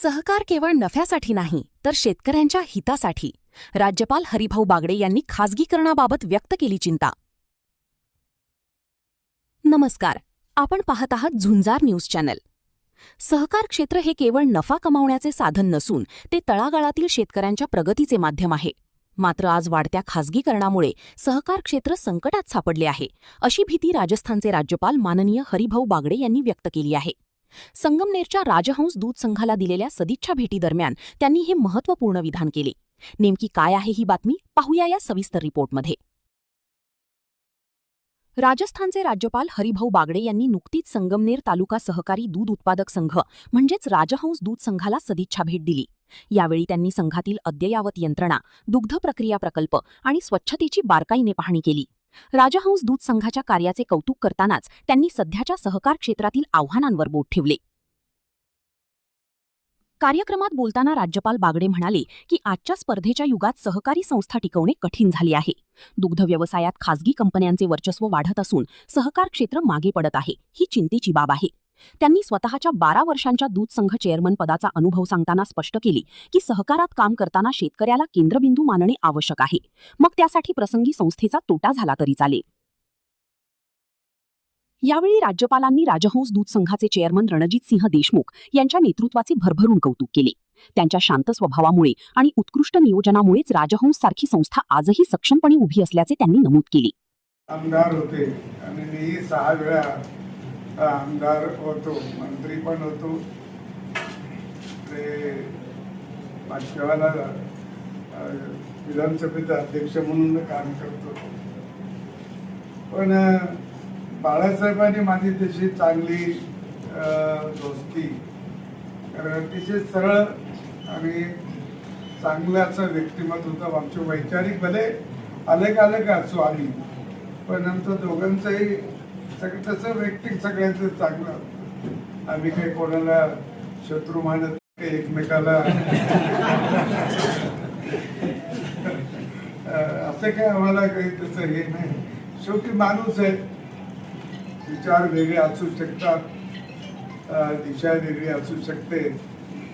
सहकार केवळ नफ्यासाठी नाही तर शेतकऱ्यांच्या हितासाठी. राज्यपाल हरिभाऊ बागडे यांनी खासगीकरणाबाबत व्यक्त केली चिंता. नमस्कार, आपण पाहत आहात झुंजार न्यूज चॅनल. सहकार क्षेत्र हे केवळ नफा कमावण्याचे साधन नसून ते तळागाळातील शेतकऱ्यांच्या प्रगतीचे माध्यम आहे. मात्र आज वाढत्या खासगीकरणामुळे सहकार क्षेत्र संकटात सापडले आहे, अशी भीती राजस्थानचे राज्यपाल माननीय हरिभाऊ बागडे यांनी व्यक्त केली आहे. संगमनेरच्या राजहंस दूध संघाला दिलेल्या सदिच्छा भेटीदरम्यान त्यांनी हे महत्त्वपूर्ण विधान केले. नेमकी काय आहे ही बातमी, पाहूया या सविस्तर रिपोर्टमध्ये. राजस्थानचे राज्यपाल हरिभाऊ बागडे यांनी नुकतीच संगमनेर तालुका सहकारी दूध उत्पादक संघ म्हणजेच राजहंस दूध संघाला सदिच्छा भेट दिली. यावेळी त्यांनी संघातील अद्ययावत यंत्रणा, दुग्ध प्रक्रिया प्रकल्प आणि स्वच्छतेची बारकाईने पाहणी केली. राजहंस दूध संघाच्या कार्याचे कौतुक करतानाच त्यांनी सध्याच्या सहकार क्षेत्रातील आव्हानांवर बोट ठेवले. कार्यक्रमात बोलताना राज्यपाल बागडे म्हणाले की आजच्या स्पर्धेच्या युगात सहकारी संस्था टिकवणे कठीण झाले आहे. दुग्ध व्यवसायात खासगी कंपन्यांचे वर्चस्व वाढत असून सहकार क्षेत्र मागे पडत आहे, ही चिंतेची बाब आहे. त्यांनी स्वतःच्या 12 वर्षांच्या दूध संघ चेअरमन पदाचा अनुभव सांगताना स्पष्ट केले की सहकारात काम करताना शेतकऱ्याला केंद्रबिंदू मानणे आवश्यक आहे, मग त्यासाठी प्रसंगी संस्थेचा तोटा झाला तरी चालेल. यावेळी राज्यपालांनी राजहंस दूध संघाचे चेअरमन रणजित सिंह देशमुख यांच्या नेतृत्वाचे भरभरून कौतुक केले. त्यांच्या शांत स्वभावामुळे आणि उत्कृष्ट नियोजनामुळेच राजहंस सारखी संस्था आजही सक्षमपणे उभी असल्याचे त्यांनी नमूद केले. आमदार होते आणि मी 6 वेळा आमदार होतो, मंत्री पण होतो. ते मागच्या वेळेला विधानसभेचा अध्यक्ष म्हणून काम करतो. पण बाळासाहेबांनी माझी तशी चांगली दोस्ती, कारण अतिशय सरळ आणि चांगलं असं व्यक्तिमत्व होतं. आमचे वैचारिक भले अलग असो आम्ही, पण आमचं दोघांचंही सगळं तसं वैयक्तिक सगळ्यांचं चांगलं. आम्ही काही कोणाला शत्रू मानत काही एकमेकाला असं काय आम्हाला काही तसं हे नाही. शेवटी माणूस आहे, विचार वेगळे असू शकतात, दिशा वेगळी असू शकते,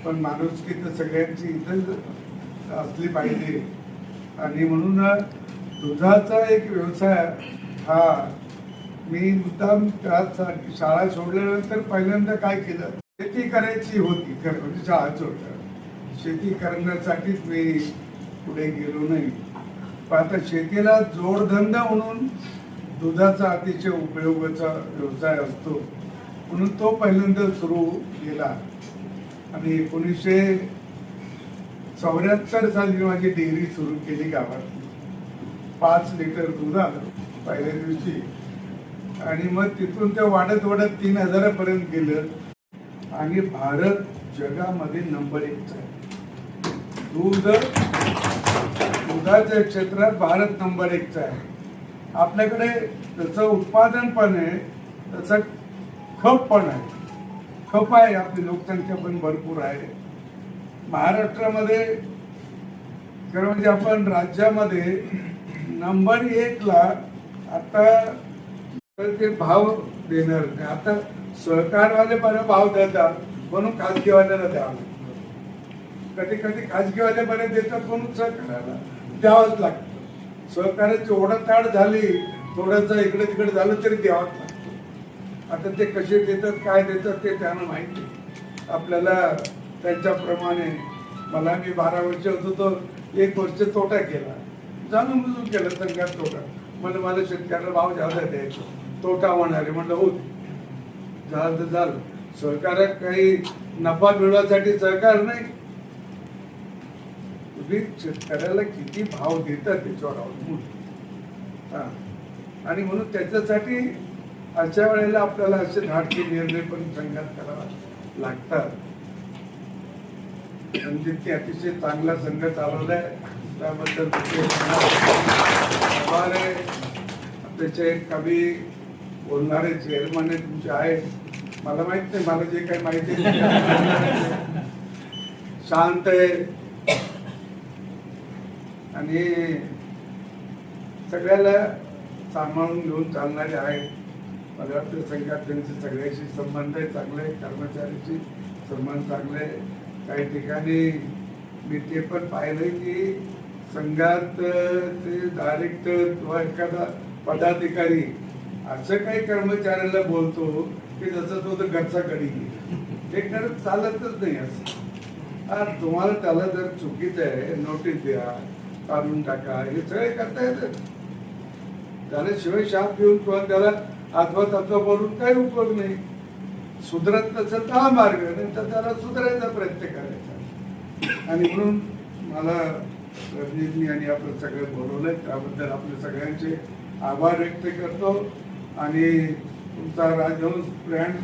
पण माणुसकी तर सगळ्यांची इथं असली पाहिजे. आणि म्हणून दुधाचा एक व्यवसाय हा मी मुद्दाम शाळा सोडल्यानंतर पहिल्यांदा काय केलं, शेती करायची होती. म्हणजे शाळा सोडल्या शेती करण्यासाठीच मी पुढे गेलो नाही. पण आता शेतीला जोडधंदा म्हणून दुधाचा अतिशय उपयोगाचा व्यवसाय असतो, म्हणून तो पहिल्यांदा सुरू केला. आणि 1974 साली माझी डेअरी सुरू केली गावात. 5 लिटर दूध आलं पहिल्या दिवशी, आणि मग तिथून ते वाढत 3000 पर्यंत गेलं. आणि भारत जगामध्ये नंबर 1 आहे. दुधाच्या क्षेत्रात भारत नंबर 1 आहे. आपल्याकडे त्याचं उत्पादन पण आहे, त्याचं खप पण आहे. खप आहे, आपली लोकसंख्या पण भरपूर आहे. महाराष्ट्रामध्ये खरं म्हणजे आपण राज्यामध्ये नंबर 1 ला आता ते भाव देणार नाही. आता सहकारवाले बरं भाव देतात म्हणून खाजगीवाल्याला द्यावं लागतं. कधी खाजगीवाले बरे देतात म्हणून सहकाराला द्यावंच लागतं. सहकार्याची ओढाताड झाली, थोडंसं इकडे तिकडे झालं तरी द्यावंच लागतं. आता ते कसे देतात, काय देतात ते त्यांना माहिती. आपल्याला त्यांच्याप्रमाणे मला मी 12 वर्ष होतो तर 1 वर्ष तोटा केला, जाणून बुजून केलं संघात तोटा. म्हणजे मला शेतकऱ्याला भाव जादा द्यायचो, तोटा होणारे म्हणलं हो झालं तर झालं. सहकार्यात काही नफा मिळवण्यासाठी सहकार नाही, तुम्ही शेतकऱ्याला किती भाव देतात त्याच्यावर अवलंबून. आणि म्हणून त्याच्यासाठी अशा वेळेला आपल्याला असे धाडसी निर्णय पण संघात करावा लागतात. म्हणजे ते अतिशय चांगला संघ चालवलाय, त्याबद्दल त्याचे कमी बोलणारे चेअरमन तुमचे आहेत. मला माहित नाही, मला जे काही माहिती शांत आहे आणि सगळ्याला सांभाळून घेऊन चालणारे आहेत. मला वाटतं संघात त्यांचे सगळ्याशी संबंध आहे चांगले, कर्मचाऱ्याशी संबंध चांगले. काही ठिकाणी मी ते पण पाहिलंय की संघात ते डायरेक्टर किंवा एखादा पदाधिकारी असं काही कर्मचाऱ्याला बोलतो की जसं तो तर घरचा कडी हे करत चालतच नाही. असं तुम्हाला त्याला जर चुकीचं आहे नोटीस द्या, काढून टाका, हे सगळे करता येतं. त्याला शिवाय शाप देऊन किंवा त्याला आठवा तत्व बोलून काही उपयोग नाही. सुधरत नसेल तर हा मार्ग नाही तर त्याला सुधारायचा प्रयत्न करायचा. आणि म्हणून मला रजनीशनी आणि आपण सगळं बोलवलंय त्याबद्दल आपले सगळ्यांचे आभार व्यक्त करतो. आणि तुमचा राजहंस ब्रँड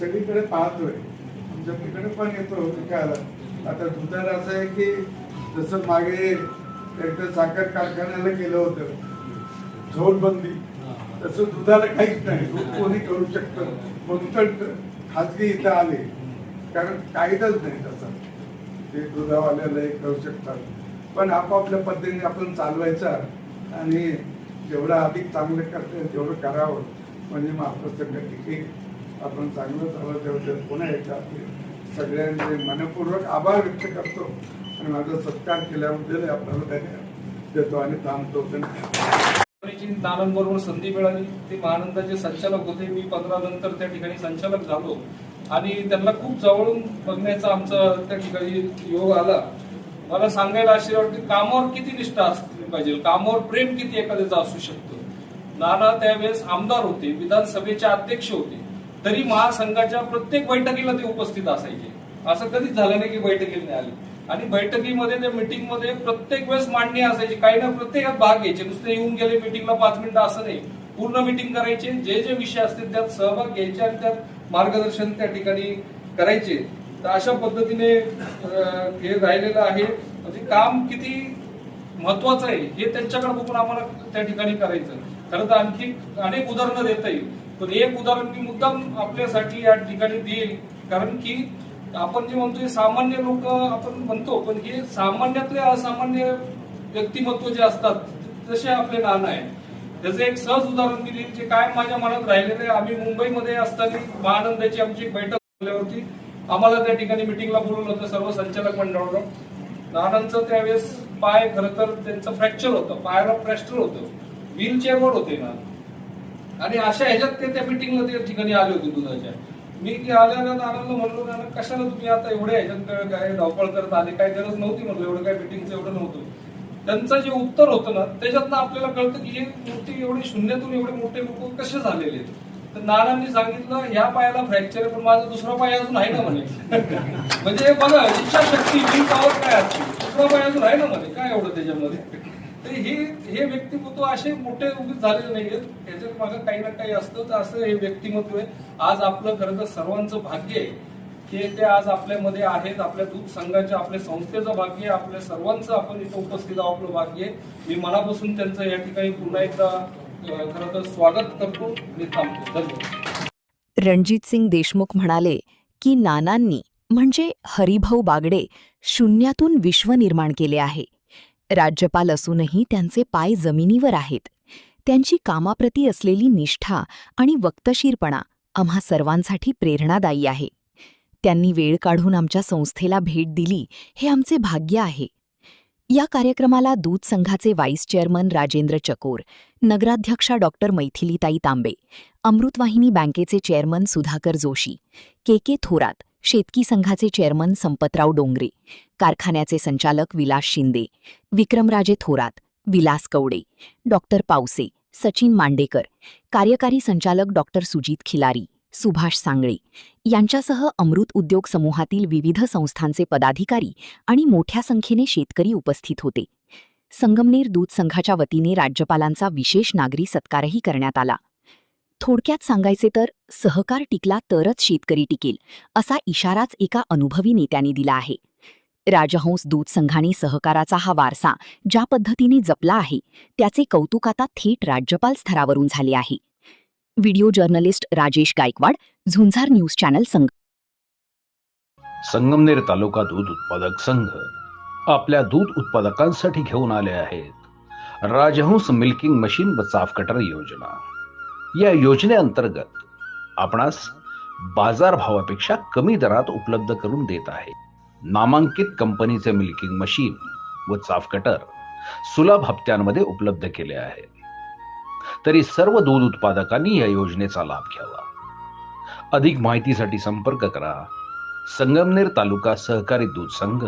सगळीकडे पाहतोय, आमच्या तिकडे पण येतो विकायला. आता दुधाला असं आहे की जसं मागे एकदा साखर कारखान्याला केलं होतं झोडबंदी, तसं दुधाला काहीच नाही, दूध कोणी करू शकतं म्हणून खाजगी इथं आले, कारण कायदाच नाही तसा. ते दुधावाल्याला करू शकतात, पण आपापल्या पद्धतीने आपण चालवायचा आणि जेवढं अधिक चांगलं करता येईल तेवढं करावं, म्हणजे मग आपलं सगळं टिकेल, आपण चांगलं चालवं. तेवढं पुन्हा एकदा आपले सगळ्यांचे मनपूर्वक आभार व्यक्त करतो आणि माझा सत्कार केल्याबद्दल आपल्याला धन्यवाद देतो आणि थांबतो. नानांबरोबर संधी मिळाली. ते महानंदाचे संचालक होते, मी 15 नंतर त्या ठिकाणी संचालक झालो आणि त्यांना खूप जवळून बघण्याचा आमचा त्या ठिकाणी योग आला. मला सांगायला आश्चर्य वाटते कामावर किती निष्ठा असली पाहिजे, कामावर प्रेम किती एखाद्याचं असू शकतं. नाना त्यावेळेस आमदार होते, विधानसभेचे अध्यक्ष होते, तरी महासंघाच्या प्रत्येक बैठकीला ते उपस्थित असायचे. असं कधीच झालं नाही की बैठकीला नाही आले. आणि बैठकीमध्ये त्या मीटिंगमध्ये प्रत्येक वेळेस मांडणी असायची, काही ना प्रत्येकात भाग घ्यायचे. नुसते येऊन गेले मीटिंगला 5 मिनिटं असं नाही, पूर्ण मीटिंग करायचे, जे जे विषय असतील त्यात सहभाग घ्यायचे आणि त्यात मार्गदर्शन त्या ठिकाणी करायचे. तर अशा पद्धतीने हे राहिलेलं आहे. म्हणजे काम किती महत्वाचं आहे हे त्यांच्याकडे बघून आम्हाला त्या ठिकाणी करायचं. खरं तर आणखी अनेक उदाहरणं देता येईल, पण एक उदाहरण मी मुद्दाम आपल्यासाठी या ठिकाणी देईल. कारण की आपण जे म्हणतो सामान्य लोक आपण म्हणतो, पण हे सामान्यातले असामान्य व्यक्तिमत्व जे असतात तसे आपले नाना आहे. त्याचं एक सहज उदाहरण मी देईल जे काय माझ्या मनात राहिलेलं आहे. आम्ही मुंबईमध्ये असताना महानंदाची आमची एक बैठक झाल्यावरती आम्हाला त्या ठिकाणी मिटिंगला बोलवलं होतं सर्व संचालक मंडळावर. नानांचं त्यावेळेस पाय खरं तर त्यांचं फ्रॅक्चर होतं, पायाला प्लॅस्टर होतं, व्हीलचेअरवर होते ना. आणि अशा ह्याच्यात ते त्या मिटिंगला त्या ठिकाणी आले होते दुधाच्या. मी आल्यानं नानांना म्हणलो, नाना कशाला तुम्ही आता एवढ्या ह्याच्यात काय धावपळ करत आले, काय गरज नव्हती म्हणलं, एवढं काय मिटिंगचं एवढं नव्हतं. त्यांचं जे उत्तर होतं ना त्याच्यातनं आपल्याला कळतं की हे मोठी एवढी शून्यातून एवढे मोठे लोक कसे झालेले आहेत. तर नानांनी सांगितलं ह्या पायाला फ्रॅक्चर आहे पण माझा दुसरा पाय अजून आहे ना म्हणे. म्हणजे बघा इच्छाशक्ती विल पॉवर काय असते, दुसरा पाय अजून आहे ना म्हणे, काय एवढं त्याच्यामध्ये. तर हे व्यक्तिमत्व असे मोठे उगीच झालेले नाहीयेत, त्याच्यात मागं काही ना काही असतं. तर असं हे व्यक्तिमत्व आहे. आज आपलं खरं तर सर्वांचं भाग्य आहे की ते आज आपल्यामध्ये आहेत, आपल्या दूध संघाच्या आपल्या संस्थेचं भाग्य आहे, आपल्या सर्वांचं आपण इथं उपस्थित आहोत आपलं भाग्य आहे. मी मनापासून त्यांचं या ठिकाणी पुन्हा एकदा खरं तर स्वागत करतो. मी थांबतो. धन्यवाद. रणजितसिंग देशमुख म्हणाले की नानांनी म्हणजे हरिभाऊ बागडे शून्यातून विश्व निर्माण केले आहे. राज्यपाल असूनही त्यांचे पाय जमिनीवर आहेत. त्यांची कामाप्रती असलेली निष्ठा आणि वक्तशीरपणा आम्हा सर्वांसाठी प्रेरणादायी आहे. त्यांनी वेळ काढून आमच्या संस्थेला भेट दिली हे आमचे भाग्य आहे. या कार्यक्रमाला दूध संघाचे व्हाईस चेअरमन राजेंद्र चकोर, नगराध्यक्षा डॉक्टर मैथिलीताई तांबे, अमृतवाहिनी बँकेचे चेअरमन सुधाकर जोशी, के थोरात, शेतकी संघाचे चेअरमन संपतराव डोंगरे, कारखान्याचे संचालक विलास शिंदे, विक्रमराजे थोरात, विलास कवडे, डॉक्टर पावसे, सचिन मांडेकर, कार्यकारी संचालक डॉक्टर सुजित खिलारी, सुभाष सांगळे यांच्यासह अमृत उद्योग समूहातील विविध संस्थांचे पदाधिकारी आणि मोठ्या संख्येने शेतकरी उपस्थित होते. संगमनेर दूध संघाच्या वतीने राज्यपालांचा विशेष नागरी सत्कारही करण्यात आला. थोडक्यात सांगायचे तर सहकार टिकला तरच शेतकरी टिकेल असा इशाराच एका अनुभवी नेत्याने दिला आहे. राजहंस दूध संघाने सहकाराचा हा वारसा ज्या पद्धतीने जपला आहे त्याचे कौतुक आता थेट राज्यपाल स्तरावरून झाले आहे. Video journalist Rajesh Gaikwad, Jhunjar news channel Sangamner तालुका दूध उत्पादक संघ आपल्या दूध उत्पादकांसाठी घेऊन आले आहेत राजहंस मिल्किंग मशीन व चाफ कटर योजना. या योजनेअंतर्गत आपणास बाजारभावापेक्षा कमी दरात उपलब्ध करून देत आहे. नामांकित कंपनीचे मिल्किंग मशीन व चाफ कटर सुलभ हप्त्यांमध्ये उपलब्ध केले आहे. तरी सर्व दूध उत्पादकांनी या योजनेचा लाभ घ्यावा. अधिक माहितीसाठी संपर्क करा संगमनेर तालुका सहकारी दूध संघ,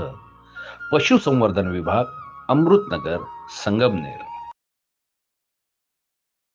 पशुसंवर्धन विभाग, अमृतनगर, संगमनेर.